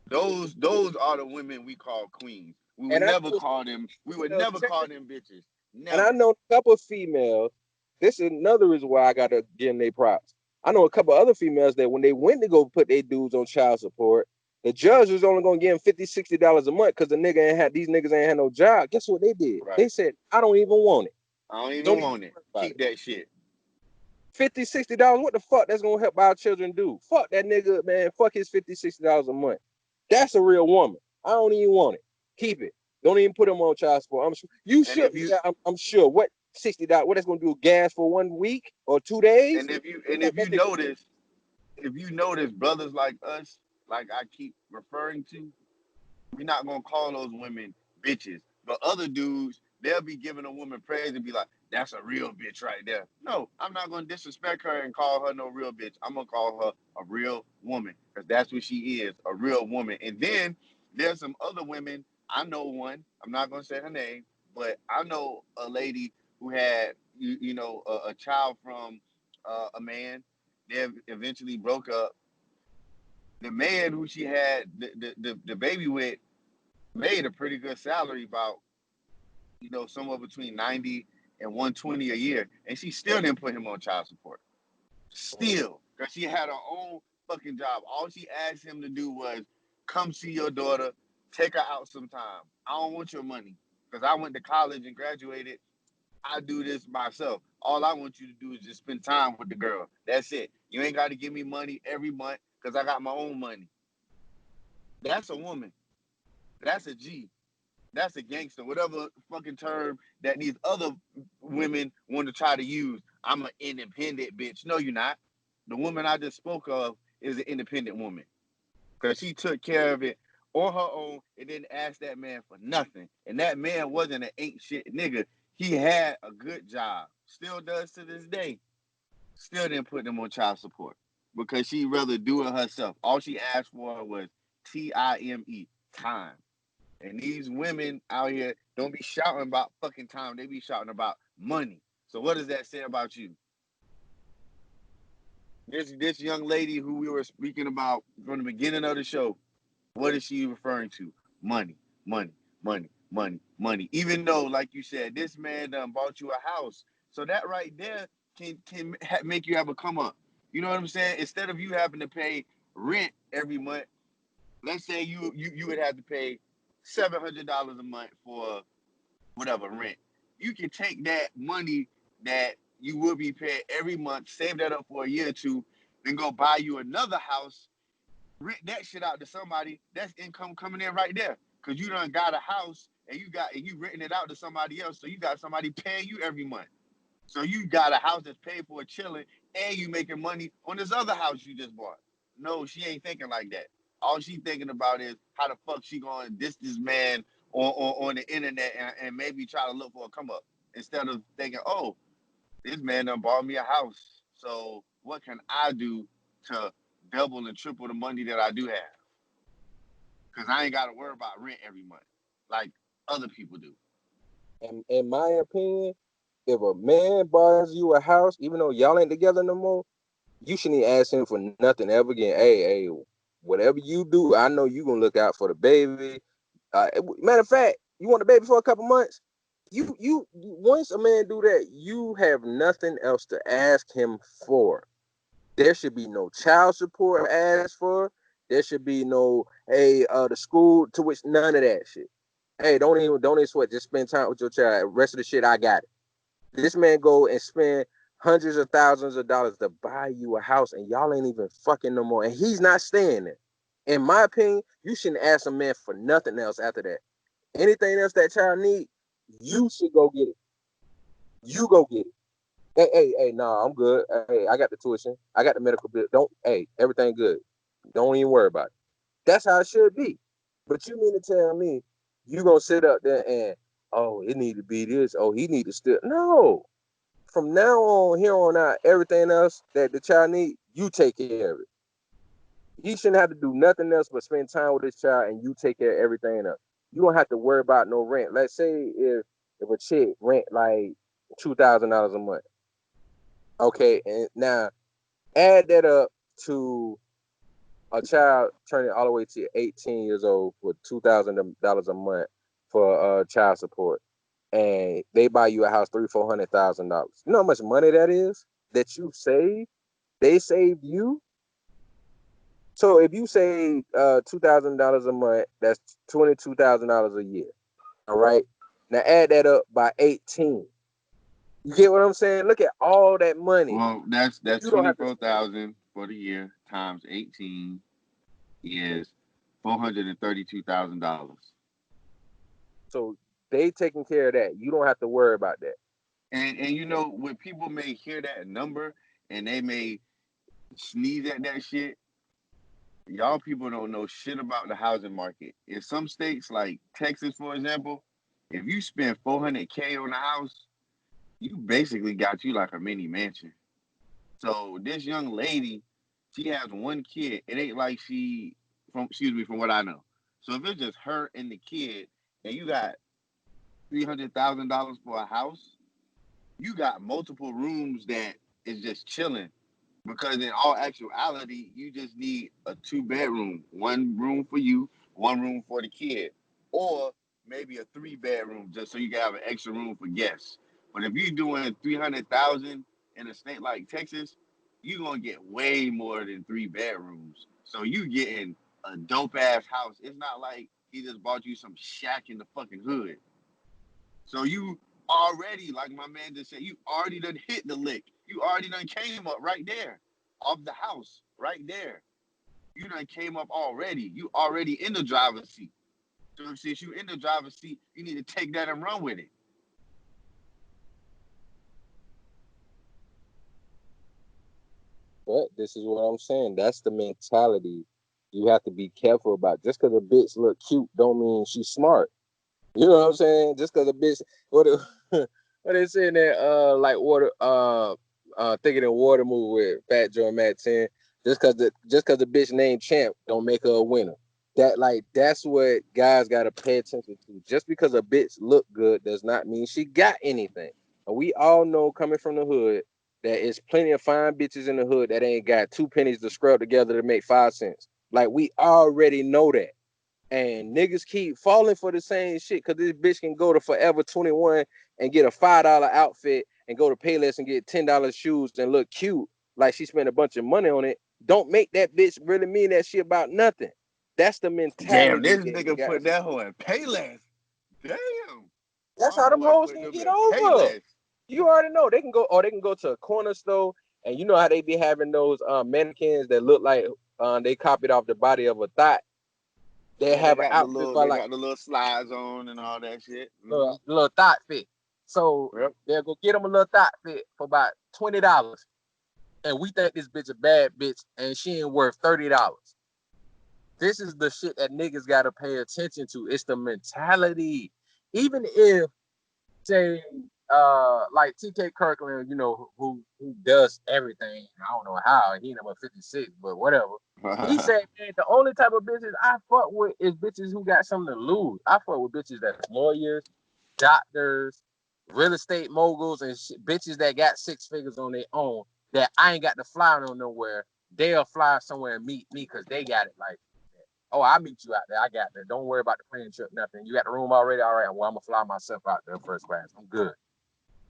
Those are the women we call queens. We would And I never know call them. We would females never tell call you, them bitches. and I Never. know a couple of females. This is another reason why I gotta give them their props. I know a couple other females that when they went to go put their dudes on child support, the judge was only gonna give them $50, $60 a month because the nigga ain't had these niggas ain't had no job. Guess what they did? They Right. said, I don't even want it. I don't Don't even even want it. worry about Keep it. that shit. $50, $60. What the fuck that's gonna help our children do? Fuck that nigga, man. Fuck his $50, $60 a month. That's a real woman. I don't even want it. Keep it. Don't even put him on child support. I'm sure you And should. if you Yeah, I'm sure. What $60? What that's gonna do? Gas for 1 week or 2 days? and if you and Fuck if you that nigga. notice, brothers like us, like I keep referring to, we're not gonna call those women bitches. But other dudes, they'll be giving a woman praise and be like, "That's a real bitch right there." No, I'm not gonna disrespect her and call her no real bitch. I'm gonna call her a real woman because that's what she is, a real woman. And then there's some other women. I know one. I'm not gonna say her name, but I know a lady who had a child from a man. They eventually broke up. The man who she had the baby with made a pretty good salary, about somewhere between 90 and 120 a year, and she still didn't put him on child support. Still, because she had her own fucking job. All she asked him to do was come see your daughter, take her out sometime. I don't want your money because I went to college and graduated. I do this myself. All I want you to do is just spend time with the girl. That's it. You ain't got to give me money every month because I got my own money. That's a woman. That's a G. That's a gangster, whatever fucking term that these other women want to try to use. I'm an independent bitch. No, you're not. The woman I just spoke of is an independent woman because she took care of it on her own and didn't ask that man for nothing. And that man wasn't an ain't shit nigga. He had a good job, still does to this day. Still didn't put them on child support because she'd rather do it herself. All she asked for was time. And these women out here don't be shouting about fucking time. They be shouting about money. So what does that say about you? This young lady who we were speaking about from the beginning of the show, what is she referring to? Money, money, money, money, money. Even though, like you said, this man done bought you a house. So that right there can make you have a come up. You know what I'm saying? Instead of you having to pay rent every month, let's say you would have to pay $700 a month for whatever rent. You can take that money that you will be paying every month, save that up for a year or two, then go buy you another house, rent that shit out to somebody. That's income coming in right there. Cause you done got a house and you renting it out to somebody else, so you got somebody paying you every month. So you got a house that's paid for chilling, and you making money on this other house you just bought. No, she ain't thinking like that. All she thinking about is how the fuck she going to diss this man on the internet and maybe try to look for a come up instead of thinking, oh, this man done bought me a house. So what can I do to double and triple the money that I do have? Because I ain't got to worry about rent every month like other people do. And in my opinion, if a man buys you a house, even though y'all ain't together no more, you shouldn't ask him for nothing ever again. Hey, whatever you do, I know you gonna look out for the baby. Matter of fact, you want the baby for a couple months? Once a man do that, you have nothing else to ask him for. There should be no child support asked for. There should be no, hey, the school to which none of that shit. Hey, don't even sweat. Just spend time with your child. Rest of the shit, I got it. This man go and spend hundreds of thousands of dollars to buy you a house, and y'all ain't even fucking no more. And he's not staying there. In my opinion, you shouldn't ask a man for nothing else after that. Anything else that child need, you should go get it. You go get it. Hey, nah, I'm good. Hey, I got the tuition. I got the medical bill. Everything good. Don't even worry about it. That's how it should be. But you mean to tell me you gonna sit up there and, oh, it need to be this. Oh, he need to still. No. From now on, here on out, everything else that the child need, you take care of it. He shouldn't have to do nothing else but spend time with his child, and you take care of everything else. You don't have to worry about no rent. Let's say if a chick rent like $2,000 a month. Okay, and now add that up to a child turning all the way to 18 years old with $2,000 a month for child support, and they buy you a house $300,000-$400,000. You know how much money that is that you save? They saved you. So if you save $2,000 a month, that's $22,000 a year. All right. Now add that up by 18. You get what I'm saying? Look at all that money. Well, that's You don't have to. 24,000 for the year times 18 is $432,000. So they taking care of that. You don't have to worry about that. And you know when people may hear that number and they may sneeze at that shit, y'all people don't know shit about the housing market. In some states like Texas, for example, if you spend 400K on a house, you basically got you like a mini mansion. So this young lady, she has one kid. It ain't like from what I know. So if it's just her and the kid, and you got $300,000 for a house, you got multiple rooms that is just chilling. Because in all actuality, you just need a two-bedroom, one room for you, one room for the kid, or maybe a three-bedroom just so you can have an extra room for guests. But if you're doing 300,000 in a state like Texas, you're gonna get way more than three bedrooms. So you getting a dope ass house. It's not like he just bought you some shack in the fucking hood. So you already, like my man just said, you already done hit the lick. You already done came up right there off the house, right there. You done came up already. You already in the driver's seat. So since you in the driver's seat, you need to take that and run with it. But this is what I'm saying. That's the mentality you have to be careful about. Just because a bitch look cute don't mean she's smart. You know what I'm saying? Just because a bitch, what what they saying that like water thinking in water movie with Fat Joe and Matt 10. Just because the bitch named Champ don't make her a winner. That's what guys gotta pay attention to. Just because a bitch look good does not mean she got anything. And we all know coming from the hood that it's plenty of fine bitches in the hood that ain't got two pennies to scrub together to make 5 cents. Like we already know that. And niggas keep falling for the same shit because this bitch can go to Forever 21 and get a $5 outfit and go to Payless and get $10 shoes and look cute like she spent a bunch of money on it. Don't make that bitch really mean that shit about nothing. That's the Damn, mentality this that you nigga got. put that hoe in Payless. Damn. That's My how them boy hoes put can them get in over. Payless. You already know they can go to a corner store, and you know how they be having those mannequins that look like they copied off the body of a thought. They Yeah, they have an got the outfit little for they like got the little slides on and all that shit. little thought fit. So Yep. they'll go get them a little thought fit for about $20. And we think this bitch a bad bitch and she ain't worth $30. This is the shit that niggas gotta pay attention to. It's the mentality. Even if say like TK Kirkland, you know, who does everything. I don't know how, he number 56, but whatever. He said, man, the only type of bitches I fuck with is bitches who got something to lose. I fuck with bitches that's lawyers, doctors, real estate moguls, and bitches that got 6 figures on their own that I ain't got to fly on nowhere. They'll fly somewhere and meet me because they got it like that. Oh, I'll meet you out there. I got that. Don't worry about the plane trip, nothing. You got the room already? All right, well, I'm gonna fly myself out there first class. I'm good.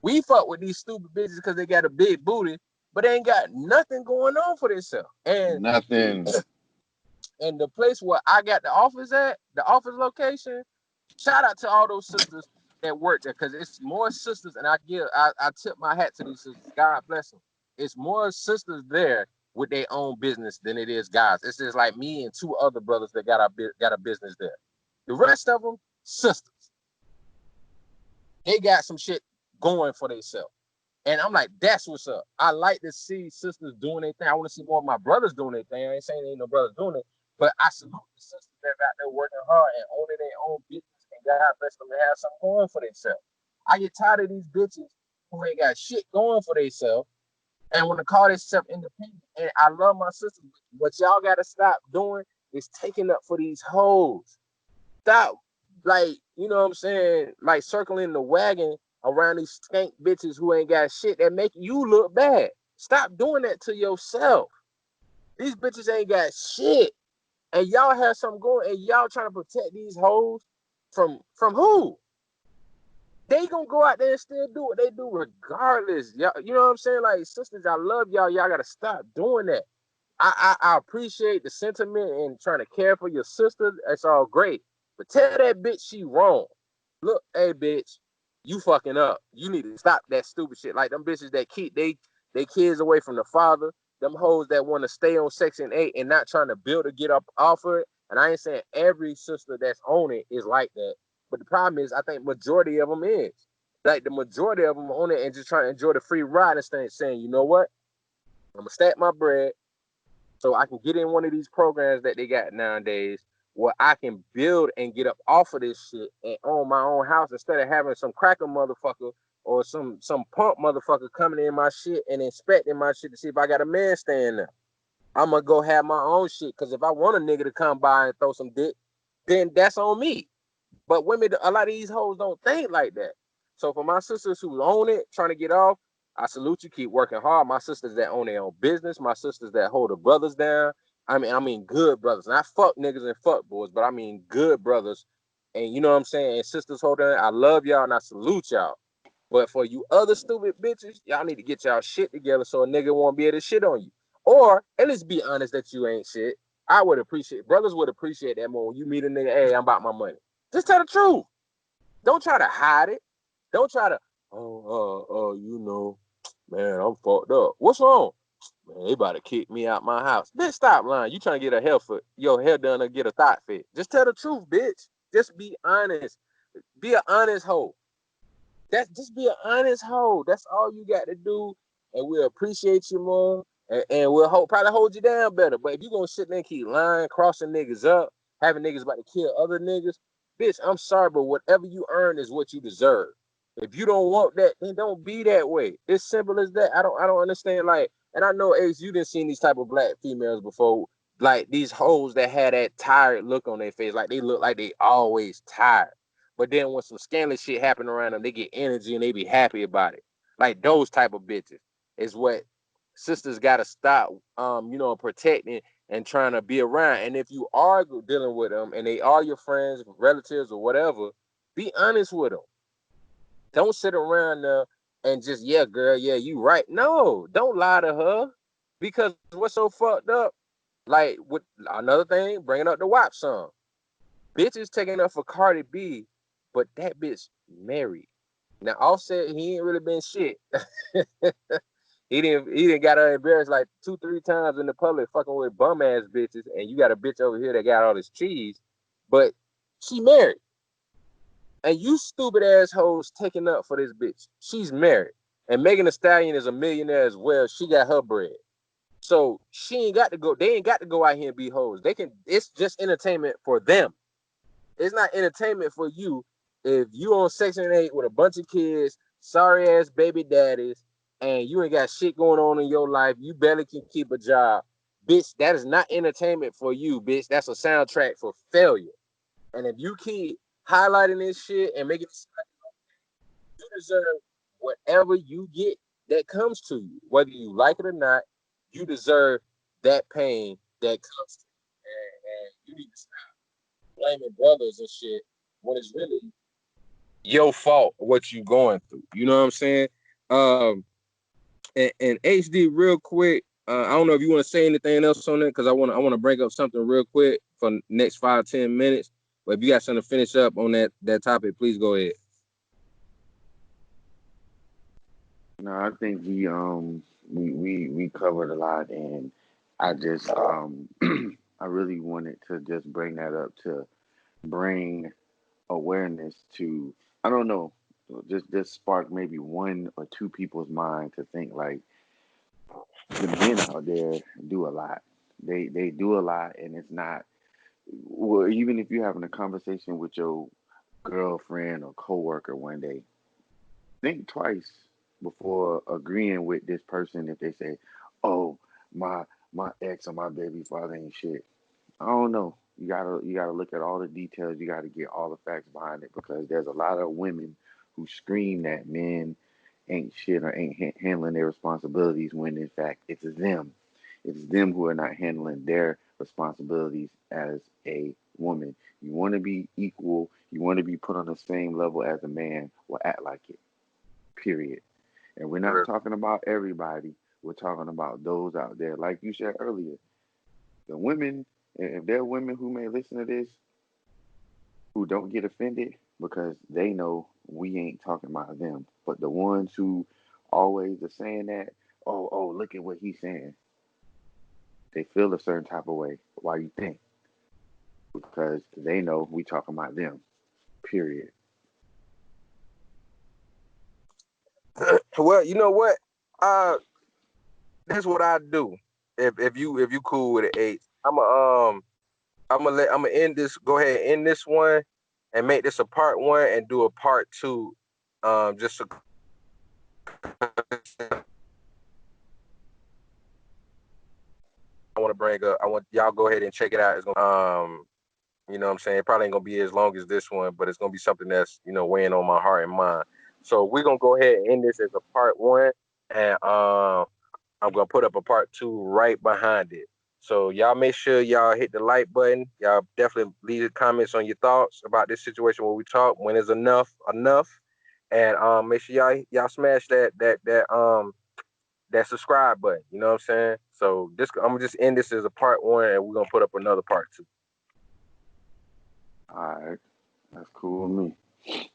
We fuck with these stupid bitches because they got a big booty, but they ain't got nothing going on for themselves. Nothing. And the place where I got the office at, the office location, shout out to all those sisters that work there, because it's more sisters, and I tip my hat to these sisters. God bless them. It's more sisters there with their own business than it is guys. It's just like me and two other brothers that got a business there. The rest of them, sisters. They got some shit going for themselves. And I'm like, that's what's up. I like to see sisters doing their thing. I want to see more of my brothers doing their thing. I ain't saying there ain't no brothers doing it, but I salute the sisters that out there working hard and owning their own business, and God bless them to have something going for themselves. I get tired of these bitches who ain't got shit going for themselves and want to call themselves independent. And I love my sisters. What y'all got to stop doing is taking up for these hoes. Stop, like, you know what I'm saying, like circling the wagon around these skank bitches who ain't got shit that make you look bad. Stop doing that to yourself. These bitches ain't got shit, and y'all have something going, and y'all trying to protect these hoes from who? They gonna go out there and still do what they do regardless. Y'all, you know what I'm saying? Like, sisters, I love y'all. Y'all gotta stop doing that. I appreciate the sentiment and trying to care for your sister. That's all great. But tell that bitch she wrong. Look, hey bitch, you fucking up. You need to stop that stupid shit. Like them bitches that keep they kids away from the father. Them hoes that want to stay on Section 8 and not trying to build or get up off of it. And I ain't saying every sister that's on it is like that. But the problem is, I think majority of them is. Like the majority of them on it and just trying to enjoy the free ride instead of saying, you know what? I'm gonna stack my bread so I can get in one of these programs that they got nowadays where I can build and get up off of this shit and own my own house instead of having some cracker motherfucker or some punk motherfucker coming in my shit and inspecting my shit to see if I got a man staying there. I'm gonna go have my own shit, because if I want a nigga to come by and throw some dick, then that's on me. But women, a lot of these hoes don't think like that. So for my sisters who own it, trying to get off, I salute you. Keep working hard. My sisters that own their own business, my sisters that hold the brothers down. I mean good brothers. Not fuck niggas and fuck boys, but I mean good brothers. And you know what I'm saying? And sisters holding it. I love y'all and I salute y'all. But for you other stupid bitches, y'all need to get y'all shit together so a nigga won't be able to shit on you. Or at least be honest that you ain't shit. I would appreciate, brothers would appreciate that more when you meet a nigga, hey, I'm about my money. Just tell the truth. Don't try to hide it. Don't try to, you know, man, I'm fucked up. What's wrong? Man, they about to kick me out my house. Bitch, stop lying. You trying to get your hair done or get a thought fit. Just tell the truth, bitch. Just be honest. Be an honest hoe. Just be an honest hoe. That's all you got to do, and we'll appreciate you more, and we'll probably hold you down better. But if you gonna sit there and keep lying, crossing niggas up, having niggas about to kill other niggas, bitch, I'm sorry, but whatever you earn is what you deserve. If you don't want that, then don't be that way. It's simple as that. I don't understand. Like, and I know, Ace, you didn't seen these type of black females before, like these hoes that had that tired look on their face, like they look like they always tired. But then when some scandalous shit happen around them, they get energy and they be happy about it. Like those type of bitches is what sisters gotta stop protecting and trying to be around. And if you are dealing with them and they are your friends, relatives, or whatever, be honest with them. Don't sit around there and just, yeah, girl, yeah, you right. No, don't lie to her. Because what's so fucked up, like with another thing, bringing up the WAP song. Bitch is taking up for Cardi B, but that bitch married. Now Offset, he ain't really been shit. he didn't got her embarrassed like 2-3 times in the public fucking with bum ass bitches, and you got a bitch over here that got all this cheese, but she married. And you stupid assholes taking up for this bitch. She's married. And Megan Thee Stallion is a millionaire as well. She got her bread. So she ain't got to go, they ain't got to go out here and be hoes. It's just entertainment for them. It's not entertainment for you if you on Section 8 with a bunch of kids, sorry ass baby daddies, and you ain't got shit going on in your life. You barely can keep a job. Bitch, that is not entertainment for you, bitch. That's a soundtrack for failure. And if you keep highlighting this shit and making it, you deserve whatever you get that comes to you. Whether you like it or not, you deserve that pain that comes to you. And you need to stop blaming brothers and shit when it's really your fault what you going through. You know what I'm saying? And HD real quick. I don't know if you want to say anything else on that because I want to bring up something real quick for the next 5-10 minutes. But if you got something to finish up on that topic, please go ahead. No, I think we covered a lot, and I just I really wanted to just bring that up to bring awareness to, I don't know, just spark maybe one or two people's mind to think like the men out there do a lot. They do a lot, and it's not, well, even if you're having a conversation with your girlfriend or coworker one day, think twice before agreeing with this person if they say, "Oh, my my ex or my baby father ain't shit." I don't know. You gotta look at all the details. You gotta get all the facts behind it because there's a lot of women who scream that men ain't shit or ain't handling their responsibilities when in fact it's them. It's them who are not handling their responsibilities as a woman. You want to be equal. You want to be put on the same level as a man. Well, act like it. Period. And we're not talking about everybody. We're talking about those out there, like you said earlier. The women, if there are women who may listen to this who don't get offended because they know we ain't talking about them. But the ones who always are saying that, oh, look at what he's saying. They feel a certain type of way. Why you think? Because they know we talking about them. Period. Well, you know what? This is what I do. If you cool with it, H, I'm gonna end this. Go ahead and end this one, and make this a part one, and do a part two. Just so I want to bring up. I want y'all go ahead and check it out. It's gonna you know what I'm saying? It probably ain't gonna be as long as this one, but it's gonna be something that's weighing on my heart and mind. So we're gonna go ahead and end this as a part one, and I'm gonna put up a part two right behind it. So y'all make sure y'all hit the like button. Y'all definitely leave the comments on your thoughts about this situation where we talk. When is enough, and make sure y'all smash that subscribe button. You know what I'm saying? So this I'm gonna just end this as a part one, and we're gonna put up another part two. All right. That's cool with me.